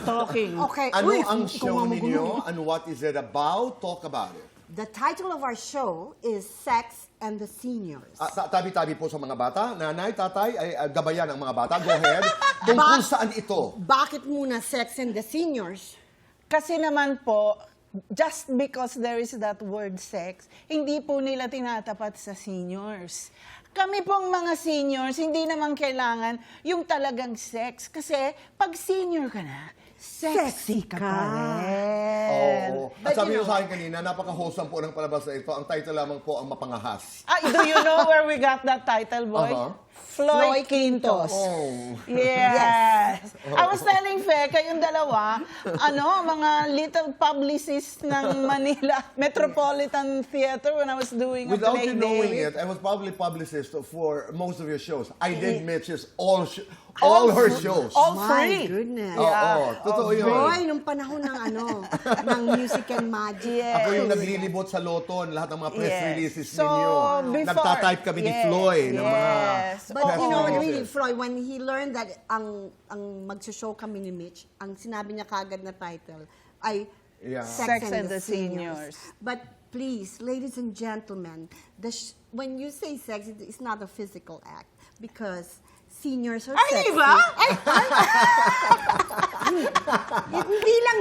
talking. Okay. Ano Uy, ang ikaw show ang ninyo magulo. and what is it about? Talk about it. The title of our show is Sex and the Seniors. Tabi-tabi po sa mga bata. Nanay, tatay, ay gabayan ang mga bata. Go ahead. Tungkol saan ito? Bakit muna Sex and the Seniors? Kasi naman po, just because there is that word sex, hindi po nila tinatapat sa seniors. Kami pong mga seniors, hindi naman kailangan yung talagang sex. Kasi pag senior ka na, sexy ka pa rin. Oo. At sabi niyo sa akin kanina, napaka-wholesome po ng palabas na ito. Ang title lamang po ang Mapangahas. Do you know where we got that title, boy? Floyd Quintos. Oh. Yes. I was telling Fe, kayong dalawa, mga little publicist ng Manila Metropolitan Theater when I was doing a Without play you knowing day. it, I was probably publicist for most of your shows. I did Mitch's all her shows. All My free. goodness. Oo, totoo yun. Boy, nung panahon ng ng Music and Magic. Yes. Ako yung naglilibot sa Loton, lahat ng mga press Yes. releases So, ninyo. before- Nagtatype kami ni Yes, Floyd ng mga yes. But you know, press really, releases. Floyd, when he learned that ang magsho-show kami ni Mitch, ang sinabi niya kagad na title ay Yeah. Sex and the Seniors. But please, ladies and gentlemen, when you say sex, it's not a physical act because seniors are sexy. Ay, ba? Hindi lang